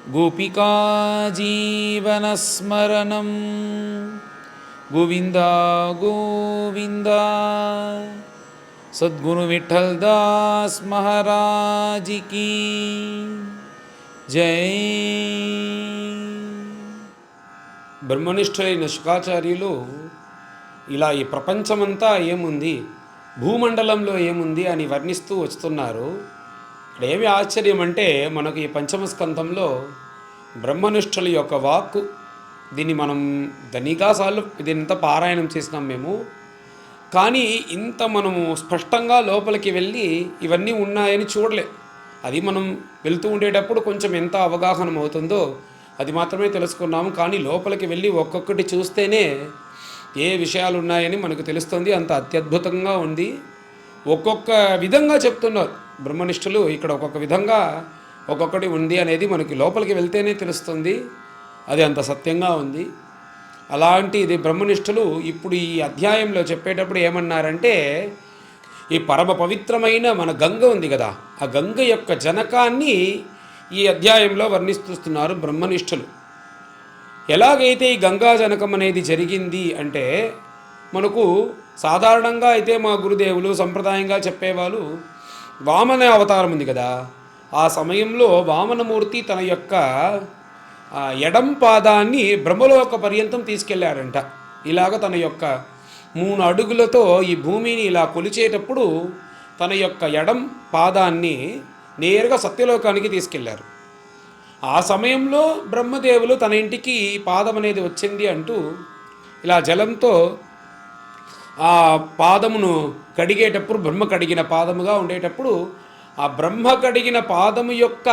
गोपिका जीवनस्मरणं गोविंदा गोविंदा। सद्गुरु विठ्ठलदास महाराज की जय। బ్రహ్మనిష్ఠులైన శుకాచార్యులు ఇలా ఈ ప్రపంచమంతా ఏముంది, భూమండలంలో ఏముంది అని వర్ణిస్తూ వస్తున్నారు. ఇక్కడ ఏమి ఆశ్చర్యం అంటే, మనకు ఈ పంచమ స్కంధంలో బ్రహ్మనిష్ఠుల యొక్క వాక్కు, దీన్ని మనం ధనికాసార్లు దీనింత పారాయణం చేసినాం మేము. కానీ ఇంత మనము స్పష్టంగా లోపలికి వెళ్ళి ఇవన్నీ ఉన్నాయని చూడలే. అది మనం వెళ్తూ ఉండేటప్పుడు కొంచెం ఎంత అవగాహన అవుతుందో అది మాత్రమే తెలుసుకున్నాము. కానీ లోపలికి వెళ్ళి ఒక్కొక్కటి చూస్తేనే ఏ విషయాలు ఉన్నాయని మనకు తెలుస్తుంది. అంత అత్యద్భుతంగా ఉంది. ఒక్కొక్క విధంగా చెప్తున్నారు బ్రహ్మనిష్ఠులు. ఇక్కడ ఒక్కొక్క విధంగా ఒక్కొక్కటి ఉంది అనేది మనకి లోపలికి వెళ్తేనే తెలుస్తుంది. అది అంత సత్యంగా ఉంది. అలాంటి ఇది బ్రహ్మనిష్ఠులు ఇప్పుడు ఈ అధ్యాయంలో చెప్పేటప్పుడు ఏమన్నారంటే, ఈ పరమ పవిత్రమైన మన గంగ ఉంది కదా, ఆ గంగ యొక్క జనకాన్ని ఈ అధ్యాయంలో వర్ణిస్తున్నారు బ్రహ్మనిష్ఠులు. ఎలాగైతే ఈ గంగా జనకం అనేది జరిగింది అంటే, మనకు సాధారణంగా అయితే మా గురుదేవులు సంప్రదాయంగా చెప్పేవాళ్ళు వామన అవతారం ఉంది కదా, ఆ సమయంలో వామనమూర్తి తన యొక్క ఎడం పాదాన్ని బ్రహ్మలోక పర్యంతం తీసుకెళ్ళాడంట. ఇలాగ తన యొక్క 3 అడుగులతో ఈ భూమిని ఇలా కొలిచేటప్పుడు తన యొక్క ఎడం పాదాన్ని నేరుగా సత్యలోకానికి తీసుకెళ్లారు. ఆ సమయంలో బ్రహ్మదేవులు తన ఇంటికి పాదం అనేది వచ్చింది అంటూ ఇలా జలంతో ఆ పాదమును కడిగేటప్పుడు, బ్రహ్మ కడిగిన పాదముగా ఉండేటప్పుడు ఆ బ్రహ్మ కడిగిన పాదము యొక్క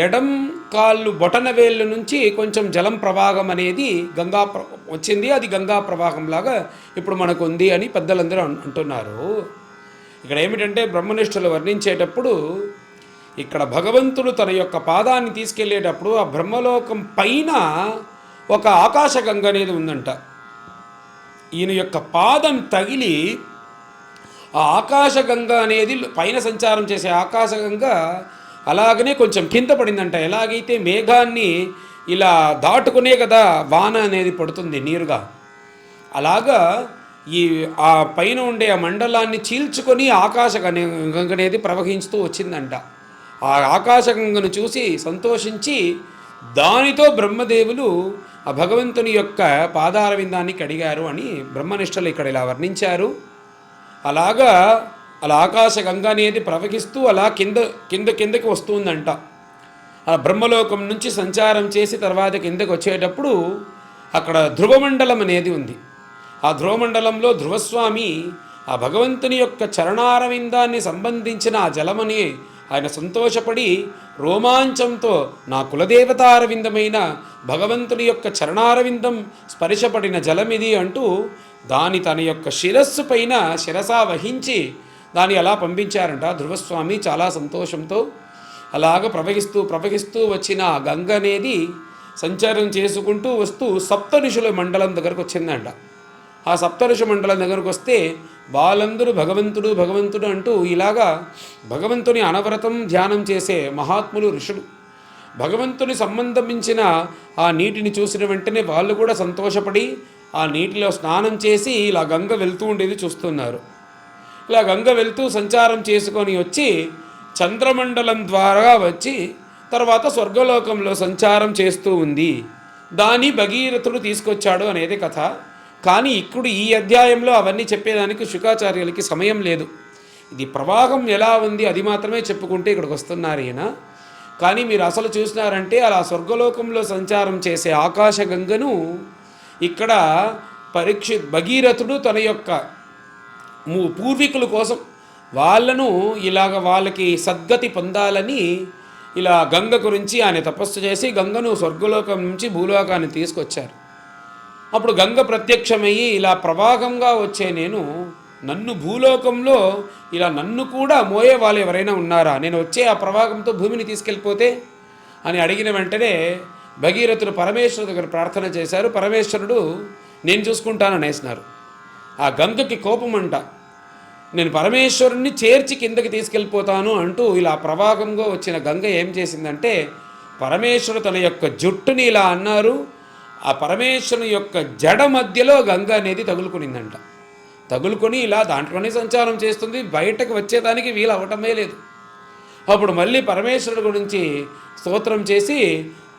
ఎడం కాళ్ళు బొటన వేళ్ళ నుంచి కొంచెం జలం ప్రవాహం అనేది వచ్చింది. అది గంగా ప్రవాహంలాగా ఇప్పుడు మనకు ఉంది అని పెద్దలందరూ అంటున్నారు. ఇక్కడ ఏమిటంటే, బ్రహ్మనిష్ఠులు వర్ణించేటప్పుడు ఇక్కడ భగవంతుడు తన యొక్క పాదాన్ని తీసుకెళ్లేటప్పుడు ఆ బ్రహ్మలోకం పైన ఒక ఆకాశగంగ అనేది ఉందంట. ఈయన యొక్క పాదం తగిలి ఆ ఆకాశగంగ అనేది పైన సంచారం చేసే ఆకాశగంగ అలాగనే కొంచెం కింద పడిందంట. ఎలాగైతే మేఘాన్ని ఇలా దాటుకునే కదా వాన అనేది పడుతుంది నీరుగా, అలాగా ఈ ఆ పైన ఉండే ఆ మండలాన్ని చీల్చుకొని ఆకాశగంగ అనేది ప్రవహించుతూ వచ్చిందంట. ఆ ఆకాశగంగను చూసి సంతోషించి దానితో బ్రహ్మదేవులు ఆ భగవంతుని యొక్క పాదార విందాన్ని కడిగారు అని బ్రహ్మనిష్టలు ఇక్కడ ఇలా వర్ణించారు. అలాగా అలా ఆకాశగంగ అనేది ప్రవహిస్తూ అలా కిందకి వస్తుందంట. ఆ బ్రహ్మలోకం నుంచి సంచారం చేసి తర్వాత కిందకి వచ్చేటప్పుడు అక్కడ ధ్రువమండలం అనేది ఉంది. ఆ ధ్రువమండలంలో ధ్రువస్వామి ఆ భగవంతుని యొక్క చరణారవిందాన్ని సంబంధించిన ఆ జలమని ఆయన సంతోషపడి రోమాంచంతో, నా కులదేవతారవిందమైన భగవంతుని యొక్క చరణారవిందం స్పర్శపడిన జలమిది అంటూ దాని తన యొక్క శిరస్సు పైన శిరసా వహించి దాన్ని అలా పంపించారంట ధ్రువస్వామి చాలా సంతోషంతో. అలాగ ప్రవహిస్తూ వచ్చిన ఆ గంగ అనేది సంచారం చేసుకుంటూ వస్తూ సప్తఋషుల మండలం దగ్గరకు వచ్చిందంట. ఆ సప్తఋషి మండలం దగ్గరకు వస్తే వాళ్ళందరూ భగవంతుడు అంటూ ఇలాగా భగవంతుని అనవరతం ధ్యానం చేసే మహాత్ములు ఋషులు భగవంతుని సంబంధించిన ఆ నీటిని చూసిన వెంటనే వాళ్ళు కూడా సంతోషపడి ఆ నీటిలో స్నానం చేసి ఇలా గంగ వెళ్తూ ఉండేది చూస్తున్నారు. ఇలా గంగ వెళ్తూ సంచారం చేసుకొని వచ్చి చంద్రమండలం ద్వారా వచ్చి తర్వాత స్వర్గలోకంలో సంచారం చేస్తూ ఉంది. దాన్ని భగీరథుడు తీసుకొచ్చాడు అనేది కథ. కానీ ఇప్పుడు ఈ అధ్యాయంలో అవన్నీ చెప్పేదానికి శుకాచార్యులకి సమయం లేదు. ఇది ప్రవాహం ఎలా ఉంది అది మాత్రమే చెప్పుకుంటే ఇక్కడికి వస్తున్నారు ఈయన. కానీ మీరు అసలు చూసినారంటే అలా స్వర్గలోకంలో సంచారం చేసే ఆకాశగంగను ఇక్కడ భగీరథుడు తన యొక్క పూర్వీకుల కోసం వాళ్ళకి సద్గతి పొందాలని ఇలా గంగ గురించి ఆయన తపస్సు చేసి గంగను స్వర్గలోకం నుంచి భూలోకాన్ని తీసుకొచ్చారు. అప్పుడు గంగ ప్రత్యక్షమయ్యి ఇలా ప్రవాహంగా వచ్చే నన్ను భూలోకంలో ఇలా నన్ను కూడా మోయే వాళ్ళు ఎవరైనా ఉన్నారా, నేను వచ్చే ఆ ప్రవాహంతో భూమిని తీసుకెళ్ళిపోతే అని అడిగిన వెంటనే భగీరథుడు పరమేశ్వరుడు దగ్గర ప్రార్థన చేశారు. పరమేశ్వరుడు నేను చూసుకుంటాననేసినారు. ఆ గంగకి కోపమంట, నేను పరమేశ్వరుణ్ణి చేర్చి కిందకి తీసుకెళ్ళిపోతాను అంటూ ఇలా ప్రవాహంగా వచ్చిన గంగ ఏం చేసిందంటే పరమేశ్వరుడు తన యొక్క జుట్టుని ఇలా అన్నారు. ఆ పరమేశ్వరుని యొక్క జడ మధ్యలో గంగ అనేది తగులుకునిందంట. తగులుకొని ఇలా దాంట్లోనే సంచారం చేస్తుంది, బయటకు వచ్చేదానికి వీలు అవ్వటమే లేదు. అప్పుడు మళ్ళీ పరమేశ్వరుడు గురించి స్తోత్రం చేసి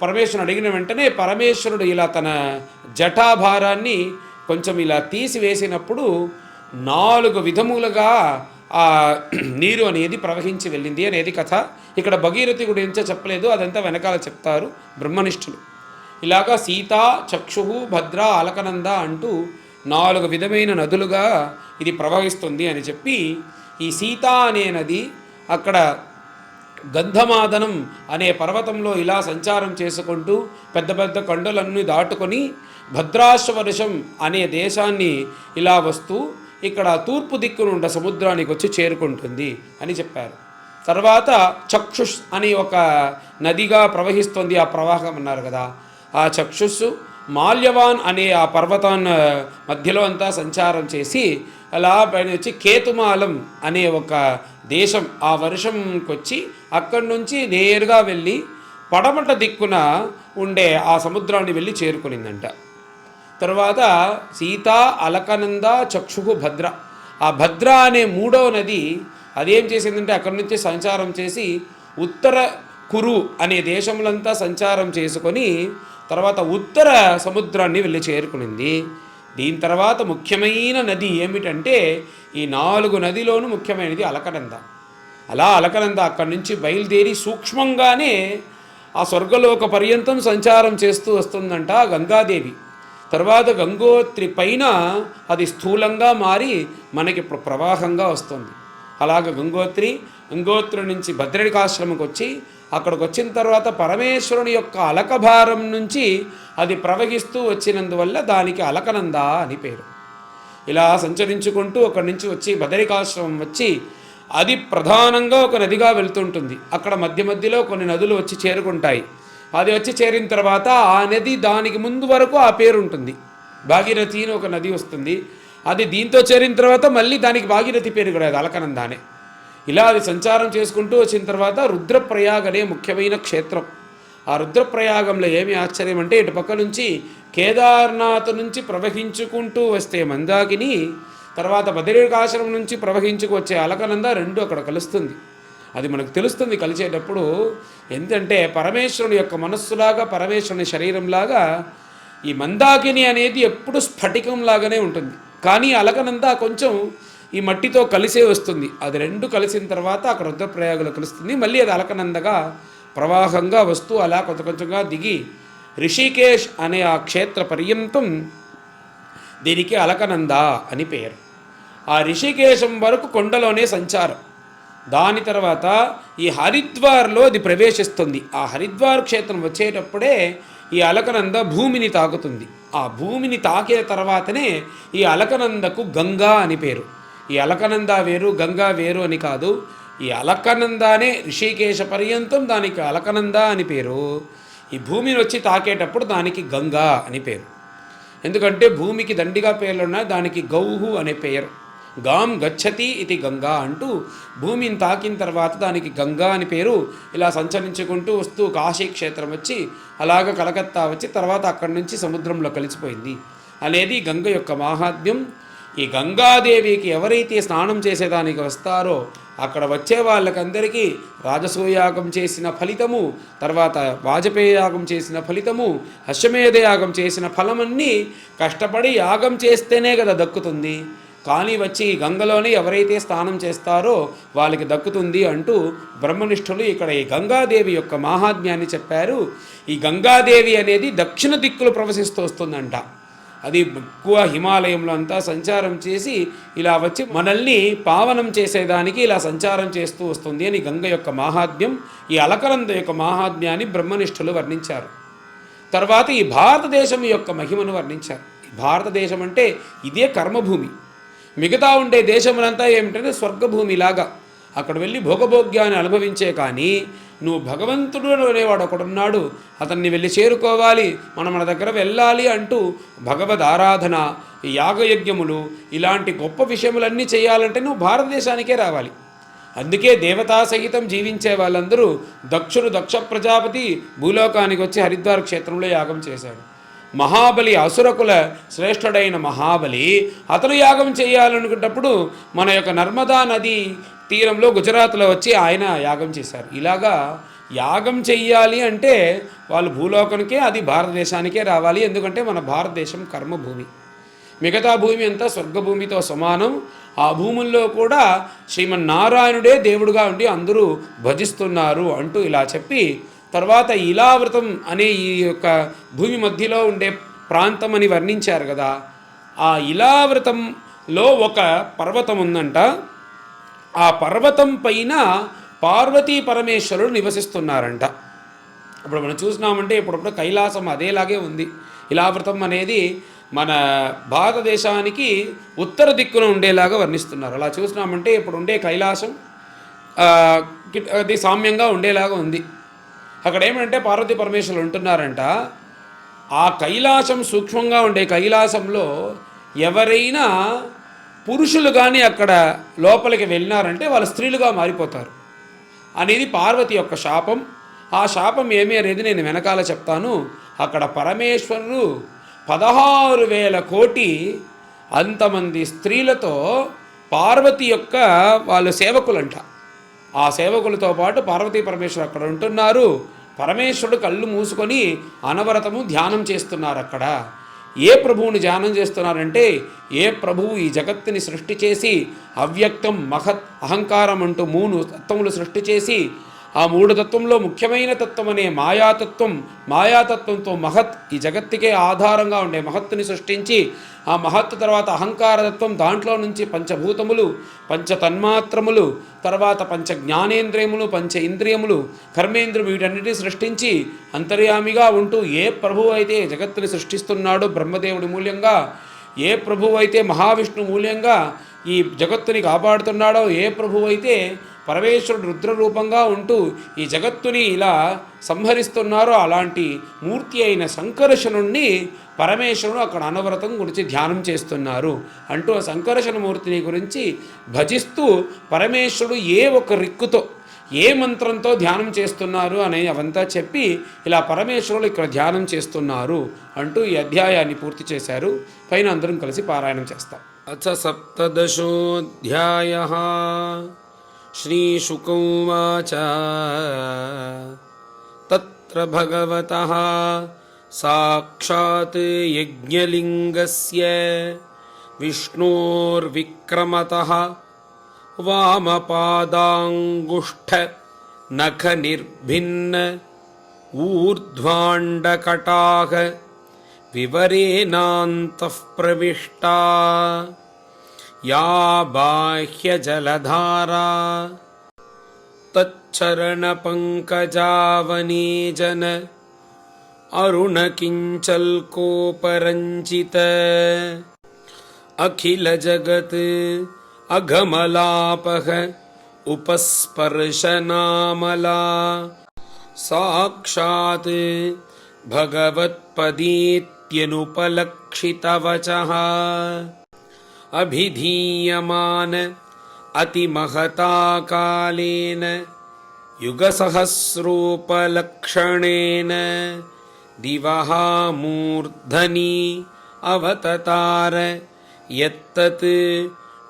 పరమేశ్వరుడు అడిగిన వెంటనే పరమేశ్వరుడు ఇలా తన జటాభారాన్ని కొంచెం ఇలా తీసివేసినప్పుడు 4 విధములుగా ఆ నీరు అనేది ప్రవహించి వెళ్ళింది అనేది కథ. ఇక్కడ భగీరథి గురించి చెప్పలేదు, అదంతా వెనకాల చెప్తారు బ్రహ్మనిష్ఠులు. ఇలాగా సీత, చక్షు, భద్ర, అలకనంద అంటూ 4 విధమైన నదులుగా ఇది ప్రవహిస్తుంది అని చెప్పి, ఈ సీత అనే నది అక్కడ గంధమాదనం అనే పర్వతంలో ఇలా సంచారం చేసుకుంటూ పెద్ద పెద్ద కొండలన్నీ దాటుకొని భద్రాశ్వరుషం అనే దేశాన్ని ఇలా వస్తూ ఇక్కడ తూర్పు దిక్కునుండ సముద్రానికి వచ్చి చేరుకుంటుంది అని చెప్పారు. తర్వాత చక్షుష్ అని ఒక నదిగా ప్రవహిస్తుంది, ఆ ప్రవాహం అన్నారు కదా. ఆ చక్షుస్సు మాల్యవాన్ అనే ఆ పర్వతాన్ మధ్యలో అంతా సంచారం చేసి అలా పైన వచ్చి కేతుమాలం అనే ఒక దేశం, ఆ వర్షంకి వచ్చి అక్కడి నుంచి నేరుగా వెళ్ళి పడమట దిక్కున ఉండే ఆ సముద్రాన్ని వెళ్ళి చేరుకునిందంట. తర్వాత సీత, అలకనంద, చక్షుకు, భద్ర. ఆ భద్ర అనే 3వ నది అదేం చేసిందంటే అక్కడి నుంచి సంచారం చేసి ఉత్తర కురు అనే దేశములంతా సంచారం చేసుకొని తర్వాత ఉత్తర సముద్రాన్ని వెళ్ళి చేరుకునింది. దీని తర్వాత ముఖ్యమైన నది ఏమిటంటే ఈ 4 నదిలోనూ ముఖ్యమైనది అలకనంద. అలా అలకనంద అక్కడి నుంచి బయలుదేరి సూక్ష్మంగానే ఆ స్వర్గలోక పర్యంతం సంచారం చేస్తూ వస్తుందంట గంగాదేవి. తర్వాత గంగోత్రి పైన అది స్థూలంగా మారి మనకి ఇప్పుడు ప్రవాహంగా వస్తుంది. అలాగ గంగోత్రి నుంచి భద్రకాశ్రమకు వచ్చి అక్కడికి వచ్చిన తర్వాత పరమేశ్వరుని యొక్క అలకభారం నుంచి అది ప్రవహిస్తూ వచ్చినందువల్ల దానికి అలకనంద అని పేరు. ఇలా సంచరించుకుంటూ అక్కడి నుంచి వచ్చి బదరికాశ్రమం వచ్చి అది ప్రధానంగా ఒక నదిగా వెళ్తుంటుంది. అక్కడ మధ్య మధ్యలో కొన్ని నదులు వచ్చి చేరుకుంటాయి. అది వచ్చి చేరిన తర్వాత ఆ నది దానికి ముందు వరకు ఆ పేరు ఉంటుంది. భాగీరథి అని ఒక నది వస్తుంది, అది దీంతో చేరిన తర్వాత మళ్ళీ దానికి భాగీరథి పేరు కూడా అలకనందానే. ఇలా అది సంచారం చేసుకుంటూ వచ్చిన తర్వాత రుద్రప్రయాగ్ అనే ముఖ్యమైన క్షేత్రం. ఆ రుద్రప్రయాగంలో ఏమి ఆశ్చర్యం అంటే ఇటు పక్క నుంచి కేదార్నాథ్ నుంచి ప్రవహించుకుంటూ వస్తే మందాకిని, తర్వాత బదరికాశ్రమం నుంచి ప్రవహించుకు వచ్చే అలకనంద 2 అక్కడ కలుస్తుంది. అది మనకు తెలుస్తుంది కలిసేటప్పుడు. ఎందుకంటే పరమేశ్వరుని యొక్క మనస్సులాగా పరమేశ్వరుని శరీరంలాగా ఈ మందాకిని అనేది ఎప్పుడు స్ఫటికంలాగానే ఉంటుంది, కానీ అలకనంద కొంచెం ఈ మట్టితో కలిసే వస్తుంది. అది 2 కలిసిన తర్వాత అక్కడ రుద్రప్రయాగలో కలుస్తుంది. మళ్ళీ అది అలకనందగా ప్రవాహంగా వస్తూ అలా కొంచెంగా దిగి రిషికేశ్ అనే ఆ క్షేత్ర పర్యంతం దీనికి అలకనంద అని పేరు. ఆ రిషికేశం వరకు కొండలోనే సంచారం. దాని తర్వాత ఈ హరిద్వార్లో అది ప్రవేశిస్తుంది. ఆ హరిద్వార్ క్షేత్రం వచ్చేటప్పుడే ఈ అలకనంద భూమిని తాకుతుంది. ఆ భూమిని తాకిన తర్వాతనే ఈ అలకనందకు గంగా అని పేరు. ఈ అలకనంద వేరు గంగా వేరు అని కాదు, ఈ అలకనందానే రిషికేశ పర్యంతం దానికి అలకనంద అని పేరు. ఈ భూమిని వచ్చి తాకేటప్పుడు దానికి గంగా అని పేరు. ఎందుకంటే భూమికి దండిగా పేర్లున్నాయి, దానికి గౌహు అనే పేరు. గాం గచ్చతి ఇది గంగా అంటూ భూమిని తాకిన తర్వాత దానికి గంగా అని పేరు. ఇలా సంచరించుకుంటూ వస్తూ కాశీ క్షేత్రం వచ్చి అలాగ కలకత్తా వచ్చి తర్వాత అక్కడి నుంచి సముద్రంలో కలిసిపోయింది అనేది గంగ యొక్క మాహాత్మ్యం. ఈ గంగాదేవికి ఎవరైతే స్నానం చేసేదానికి వస్తారో అక్కడ వచ్చే వాళ్ళకందరికీ రాజసూయాగం చేసిన ఫలితము, తర్వాత వాజపేయ యాగం చేసిన ఫలితము, అశ్వమేధ యాగం చేసిన ఫలమన్నీ కష్టపడి యాగం చేస్తేనే కదా దక్కుతుంది. కానీ వచ్చి గంగలోనే ఎవరైతే స్నానం చేస్తారో వాళ్ళకి దక్కుతుంది అంటూ బ్రహ్మనిష్ఠులు ఇక్కడ ఈ గంగాదేవి యొక్క మాహాత్మ్యాన్ని చెప్పారు. ఈ గంగాదేవి అనేది దక్షిణ దిక్కులు ప్రవశిస్తూ వస్తుందంట. అది ఎక్కువ హిమాలయంలో అంతా సంచారం చేసి ఇలా వచ్చి మనల్ని పావనం చేసేదానికి ఇలా సంచారం చేస్తూ వస్తుంది అని గంగ యొక్క మాహాత్మ్యం. ఈ అలకనంద యొక్క మాహాత్మ్యాన్ని బ్రహ్మనిష్ఠులు వర్ణించారు. తర్వాత ఈ భారతదేశం యొక్క మహిమను వర్ణించారు. భారతదేశం అంటే ఇదే కర్మభూమి. మిగతా ఉండే దేశములంతా ఏమిటంటే స్వర్గభూమిలాగా అక్కడ వెళ్ళి భోగభోగ్యాన్ని అనుభవించే, కానీ నువ్వు భగవంతుడు అనేవాడు ఒకడున్నాడు, అతన్ని వెళ్ళి చేరుకోవాలి, మన దగ్గర వెళ్ళాలి అంటూ భగవద్ ఆరాధన, యాగయజ్ఞములు ఇలాంటి గొప్ప విషయములన్నీ చేయాలంటే నువ్వు భారతదేశానికే రావాలి. అందుకే దేవతా సహితం జీవించే వాళ్ళందరూ దక్ష ప్రజాపతి భూలోకానికి వచ్చి హరిద్వార క్షేత్రంలో యాగం చేశాడు. మహాబలి అసురకుల శ్రేష్ఠుడైన మహాబలి అతను యాగం చేయాలనుకున్నప్పుడు మన యొక్క నర్మదా నది తీరంలో గుజరాత్లో వచ్చి ఆయన యాగం చేశారు. ఇలాగా యాగం చెయ్యాలి అంటే వాళ్ళు భూలోకానికే, అది భారతదేశానికే రావాలి. ఎందుకంటే మన భారతదేశం కర్మభూమి, మిగతా భూమి అంతా స్వర్గభూమితో సమానం. ఆ భూముల్లో కూడా శ్రీమన్నారాయణుడే దేవుడుగా ఉండి అందరూ భజిస్తున్నారు అంటూ ఇలా చెప్పి తర్వాత ఇలావృతం అనే ఈ యొక్క భూమి మధ్యలో ఉండే ప్రాంతం అని వర్ణించారు కదా. ఆ ఇలావృతంలో ఒక పర్వతం ఉందంట. ఆ పర్వతం పైన పార్వతీ పరమేశ్వరుడు నివసిస్తున్నారంట. ఇప్పుడు మనం చూసినామంటే ఇప్పుడు కైలాసం అదేలాగే ఉంది. ఇలావృతం అనేది మన భారతదేశానికి ఉత్తర దిక్కున ఉండేలాగా వర్ణిస్తున్నారు. అలా చూసినామంటే ఇప్పుడు ఉండే కైలాసం అది సామ్యంగా ఉండేలాగా ఉంది. అక్కడ ఏమంటే పార్వతీ పరమేశ్వరులు ఉంటున్నారంట. ఆ కైలాసం సూక్ష్మంగా ఉండే కైలాసంలో ఎవరైనా పురుషులు కానీ అక్కడ లోపలికి వెళ్ళినారంటే వాళ్ళు స్త్రీలుగా మారిపోతారు అనేది పార్వతి యొక్క శాపం. ఆ శాపం ఏమి అనేది నేను వెనకాల చెప్తాను. అక్కడ పరమేశ్వరుడు 16,000 కోటి అంతమంది స్త్రీలతో పార్వతి యొక్క వాళ్ళు సేవకులంట. ఆ సేవకులతో పాటు పార్వతీ పరమేశ్వరు అక్కడ ఉంటున్నారు. పరమేశ్వరుడు కళ్ళు మూసుకొని అనవరతము ధ్యానం చేస్తున్నారు. అక్కడ ఏ ప్రభువుని ధ్యానం చేస్తున్నారంటే, ఏ ప్రభువు ఈ జగత్తుని సృష్టి చేసి అవ్యక్తం, మహత్, అహంకారం అంటూ 3 తత్వములు సృష్టి చేసి ఆ 3 తత్వంలో ముఖ్యమైన తత్వం అనే మాయాతత్వంతో మహత్, ఈ జగత్తుకే ఆధారంగా ఉండే మహత్తుని సృష్టించి ఆ మహత్తు తర్వాత అహంకారతత్వం, దాంట్లో నుంచి పంచభూతములు, పంచతన్మాత్రములు, తర్వాత పంచ జ్ఞానేంద్రియములు, పంచ ఇంద్రియములు, కర్మేంద్రియములు వీటన్నిటిని సృష్టించి అంతర్యామిగా ఉంటూ ఏ ప్రభువు అయితే జగత్తుని సృష్టిస్తున్నాడో బ్రహ్మదేవుడి మూల్యంగా, ఏ ప్రభువు అయితే మహావిష్ణు మూల్యంగా ఈ జగత్తుని కాపాడుతున్నాడో, ఏ ప్రభువు అయితే పరమేశ్వరుడు రుద్రరూపంగా ఉంటూ ఈ జగత్తుని ఇలా సంహరిస్తున్నారో అలాంటి మూర్తి అయిన సంకర్షణుణ్ణి పరమేశ్వరుడు అక్కడ అనవరతం గురించి ధ్యానం చేస్తున్నారు అంటూ ఆ సంకర్షణ మూర్తిని గురించి భజిస్తూ పరమేశ్వరుడు ఏ ఒక రిక్కుతో, ఏ మంత్రంతో ధ్యానం చేస్తున్నారు అనే అవంతా చెప్పి ఇలా పరమేశ్వరుడు ఇక్కడ ధ్యానం చేస్తున్నారు అంటూ ఈ అధ్యాయాన్ని పూర్తి చేశారు. పైన అందరం కలిసి పారాయణం చేస్తాం. అథ సప్తదశోऽధ్యాయః. శ్రీశుక ఉవాచ. తత్ర భగవతః సాక్షాత్ యజ్ఞలింగస్య విష్ణోర్విక్రమతః వామపాదాంగుష్ఠ నఖ నిర్భిన్న ఊర్ధ్వాండకటాహ వివరేనాంతః ప్రవిష్టా యా బాహ్యజలధారా తచ్చరణపంకజావనేజన అరుణకించల్కోపరంజిత అఖిలజగత్ అఘమలాపః ఉపస్పర్శనామలా సాక్షాత్ భగవత్పదేత్యనుపలక్షితవచః అభిధీయమాన అతిమహతా కాలేన యుగసహస్రోపలక్షణేన దివః మూర్ధని అవతతార యత్తత్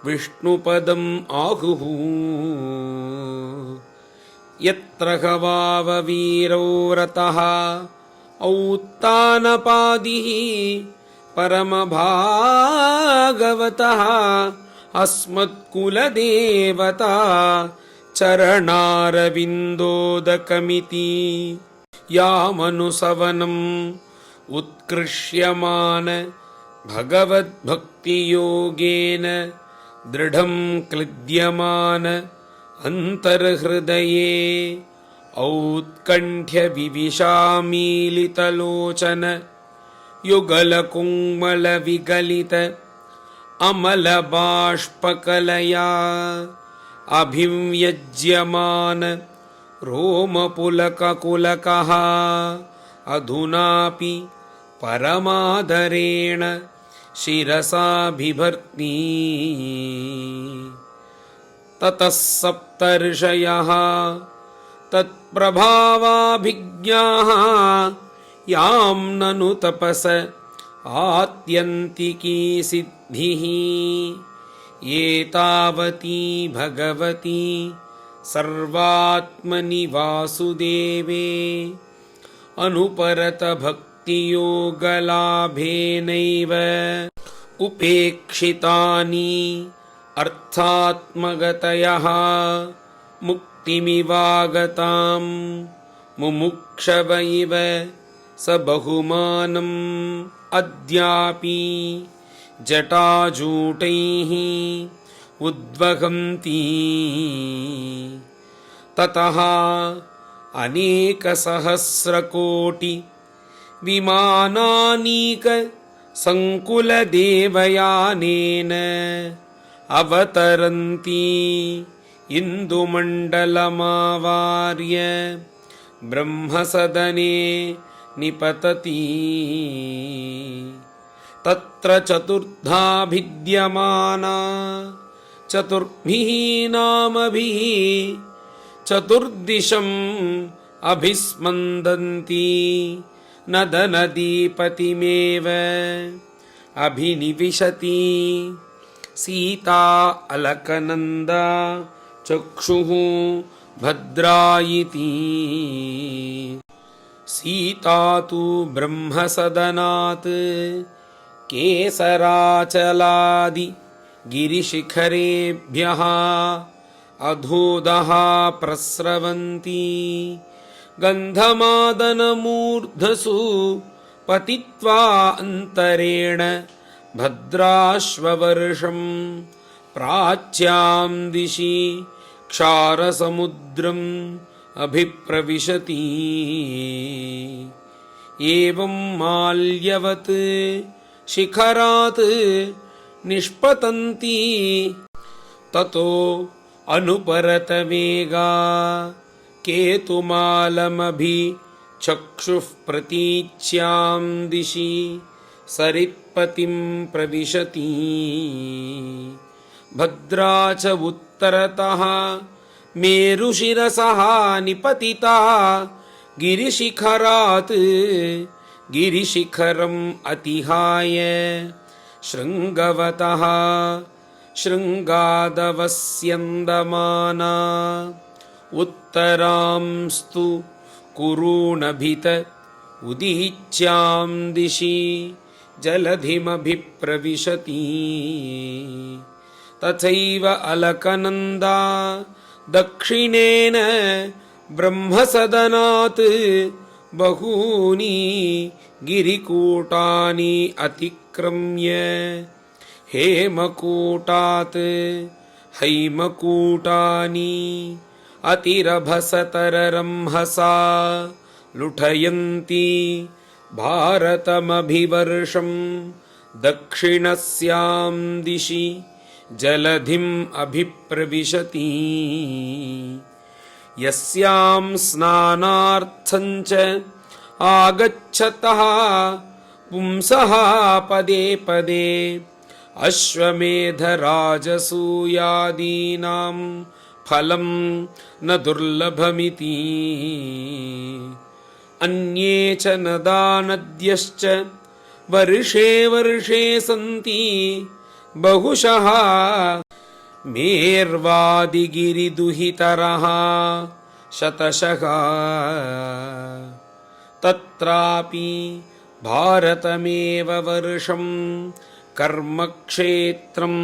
విష్ణుపదం ఆహుః. యత్ర హవావవీరో రతః ఔత్తానపాదిః పరమభాగవతః అస్మత్కులదేవతా చరణారవిందోదకమితి యామనుసవనం ఉత్కృష్యమాన భగవద్భక్తియోగేన దృఢం క్లిద్యమాన అంతర్హృదయే ఔత్కంఠ్య వివిశామీలితలోచన యుగలకుంమల విగలిత అమలబాష్పకలయా అభివ్యజ్యమాన రోమపులకకులకః అధునాపి పరమాదరేణ శిరసా బిభర్తి ततः सप्तर्षयः तत्प्रभावाभिज्ञाः यां ननु तपस आत्यन्तिकी सिद्धिः एतावती भगवती सर्वात्मनि वासुदेवे अनुपरत भक्तियोगलाभेनैव उपेक्षितानि अर्थात्मगतयः मुक्तिमिवागतां मुमुक्षव इव स बहुमानम् अद्यापि जटाजूटैः उद्वहन्ति ततः अनेकसहस्रकोटि विमानानीक संकुलदेवयानेन अवतरन्ति इन्दुमण्डलमावार्य ब्रह्मसदने निपतति तत्र चतुर्धा भिद्यमाना चतुर्भिः नामभिः चतुर्दिशम् अभिस्पन्दन्ति नदनदीपतिमेव अभिनिविशति सीता अलकनन्दा चक्षुः भद्रायिति सीता तु ब्रह्मसदनात् केसराचलादि गिरिशिखरेभ्यः अधोदः प्रस्रवन्ती गन्धमादनमूर्धसु पतित्वा अन्तरेण भद्राश्ववर्षं प्राच्यां दिशि क्षारसमुद्रम् अभिप्रविशति एवं माल्यवत् शिखरात् निष्पतन्ति ततो अनुपरतवेगा केतुमालमभिचक्षुः प्रतीच्यां दिशि सरित्पतिं प्रविशति भद्रा च उत्तरतः मेरुशिरसः निपतिता गिरिशिखरात् गिरिशिखरम् अतिहाय शृङ्गवतः शृङ्गादवस्यन्दमाना उत्तरांस्तु कुरूणभित उदीच्यां दिशि जलधिमभिप्रविशति तथैव अलकनन्दा दक्षिणेन ब्रह्मसदनात् बहूनि गिरिकूटानि अतिक्रम्य हेमकूटात् हैमकूटानि अतिरभसतररंहसा लुठयन्ति भारतमभिवर्षं दक्षिणस्यां दिशि जलधिम् अभिप्रविशति यस्यां स्नानार्थं च आगच्छतः पुंसः पदे पदे अश्वमेधराजसूयादीनां फलं न दुर्लभमिति अन्ये च नदानद्यश्च वर्षे वर्षे सन्ति बहुशः मेर्वादिगिरिदुहितरः शतशः तत्रापि भारतमेव वर्षं कर्मक्षेत्रम्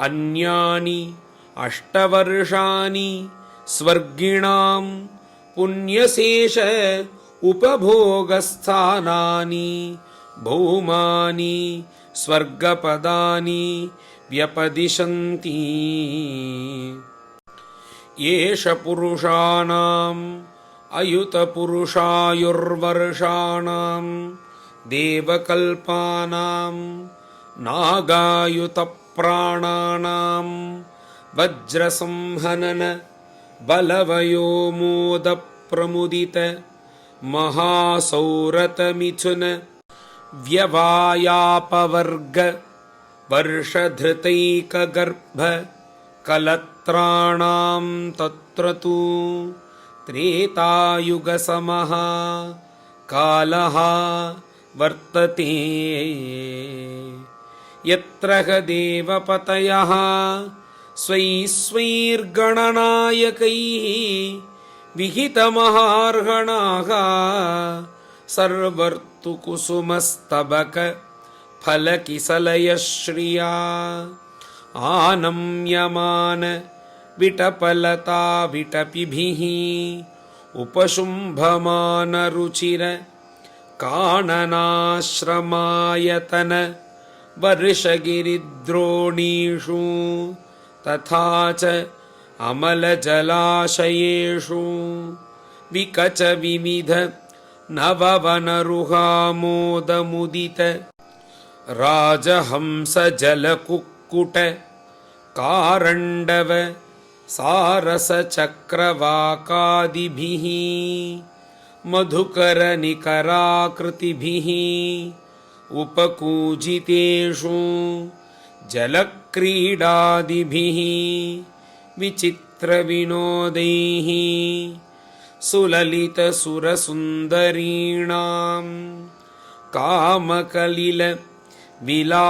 अन्यानि 8 वर्षाणि स्वर्गिणां पुण्यशेष उपभोगस्थानानि भौमानि स्वर्गपदानि व्यपदिशन्ति येष पुरुषाणाम् अयुतपुरुषायुर्वर्षाणां देवकल्पानां नागायुतप्राणानां वज्रसंहनन बलवयोमोदप्रमुदित महासौरतमिथुन व्यवायापवर्ग वर्षधृतैकगर्भ कलत्राणां तत्र तु त्रेतायुगसमः कालः वर्तते यत्र ह देवपतयः स्वैर्गणनायकैः विहितमहार्हणाः सर्वर्तु कुसुमस्तबक फलकिसलयश्रिया आनम्यमान विटपलता विटपिभिः उपशुम्भमानरुचिर काननाश्रमायतन वर्षगिरिद्रोणीषु तथा च अमलजलाशयेषु विकच विविध नववनरुहामोदमुदित राजहंस जलकुक्कुट कारण्डव सारसचक्रवाकादिभिः मधुकरनिकराकृतिभिः उपकूजितेषु जलक्रीडादिभिः विचित्रविनोदैः सुललितसुरसुन्दरीणां कामकलिल विलासहासलीलावलोक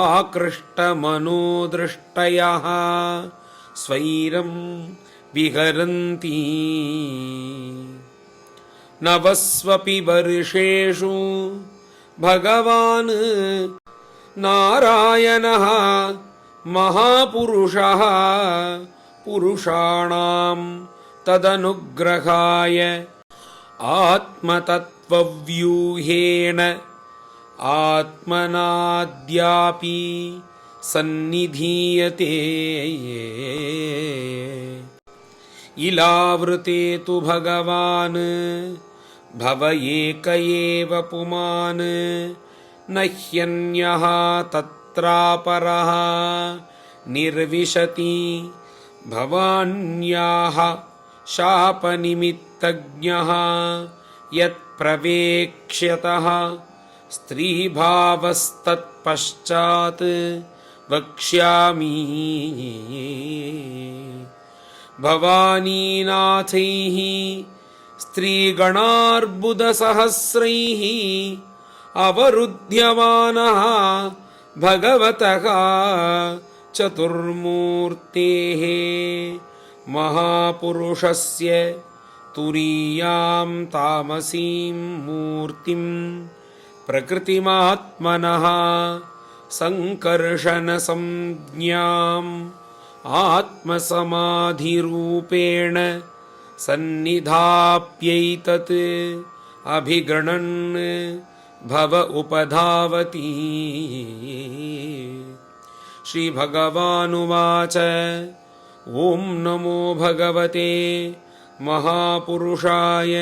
आकृष्टमनोदृष्टयः स्वैरं विहरन्ति नवस्वपि वर्षेषु भगवान् नारायणः महापुरुषः पुरुषाणां तदनुग्रहाय आत्मतत्त्वव्यूहेन आत्मनाद्यापि सन्निधीयते इलावृते तु भगवान् भव एक एव पुमान् न ह्यन्यः तत्रापरः निर्विशति भवान्याः शापनिमित्तज्ञः यत्प्रवेक्ष्यतः स्त्रीभावस्तत्पश्चात् वक्ष्यामि भवानीनाथैः स्त्रीगणार्बुदसहस्रैः अवरुध्यमानः भगवतः चतुर्मूर्तेः महापुरुषस्य तुरीयां तामसीं मूर्तिं प्रकृतिमात्मनः संकर्षणसंज्ञाम् आत्मसमाधिरूपेण सन्निधाप्यैतत् अभिगणन् भव उपधावति श्रीभगवानुवाच ॐ नमो भगवते महापुरुषाय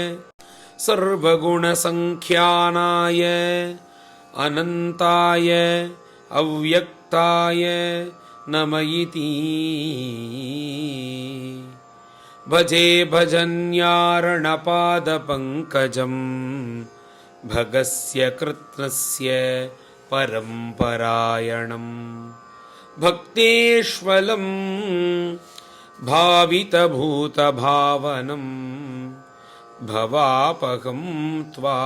सर्वगुणसंख्यानाय अनन्ताय अव्यक्ताय नम इति भजे भजन्यार्णपादपङ्कजं भगस्य कृत्स्नस्य परम्परायणं भक्तेष्वलं भावितभूतभावनं भवापहं त्वा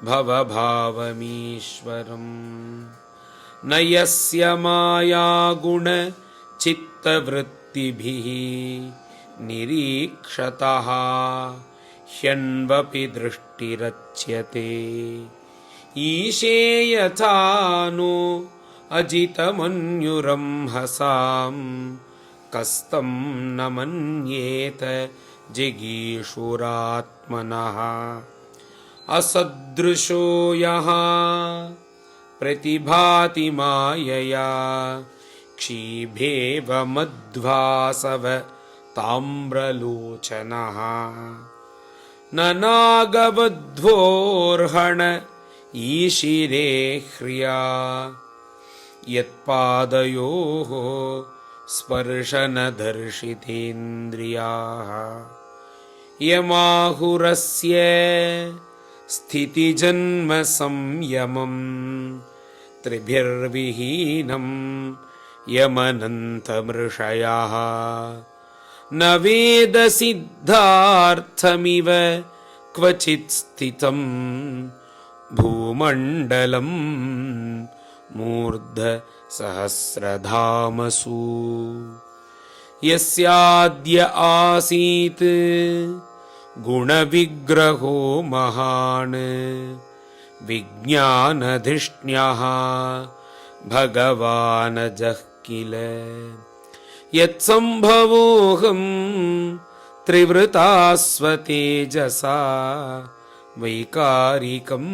भवभावमीश्वरम् न यस्य मायागुणचित्तवृत्तिभिः निरीक्षतः ह्यन्वपि दृष्टिरच्यते ईशे यथा नो अजितमन्युरंहसां कस्तं न मन्येत जिगीषुरात्मनः असदृशो यः प्रतिभाति मायया क्षीभेव मध्वासव ताम्रलोचनः न नागबध्वोर्हण ईशिरे ह्रिया यत्पादयोः स्पर्शनदर्शितेन्द्रियाः यमाहुरस्य स्थितिजन्म संयमं त्रिभिर्विहीनं यमनन्तमृषयः न वेदसिद्धार्थमिव क्वचित् स्थितं भूमण्डलं मूर्धसहस्रधामसु यस्याद्य आसीत् गुणविग्रहो महान् विज्ञानधिष्ण्यः भगवानजः किल यत्सम्भवोऽहं त्रिवृता स्वतेजसा वैकारिकं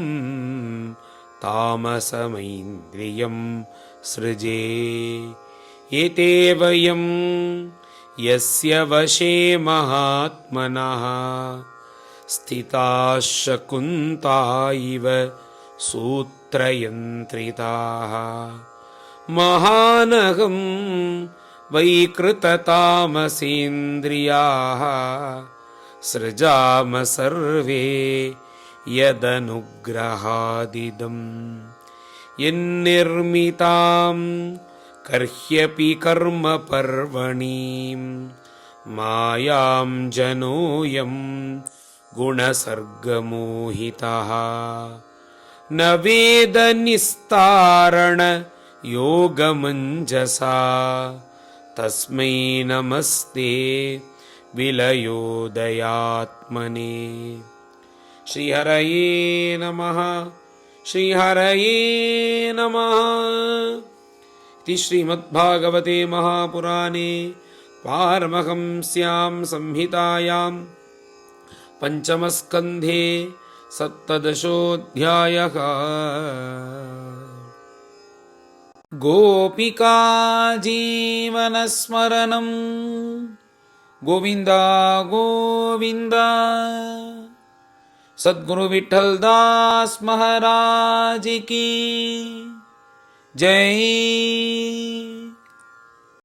तामसमैन्द्रियं सृजे एते वयं यस्य वशे महात्मनः स्थिताः शकुन्ता इव सूत्रयन्त्रिताः महानहं वैकृततामसेन्द्रियाः सृजाम सर्वे यदनुग्रहादिदम् यन्निर्मितां कर्ह्यपि कर्म पर्वणीं मायां जनोऽयं गुणसर्गमोहितः न वेद निस्तारण योगमञ्जसा तस्मै नमस्ते विलयोदयात्मने श्रीहरये नमः श्रीहरये नमः इति श्रीमद्भागवते महापुराणे पारमहंस्यां संहितायां पंचमस्कन्धे सप्तदशोऽध्यायः। गोपिका जीवनस्मरणं गोविन्द गोविन्द। सद्गुरु विठ्ठलदास महाराज की जय।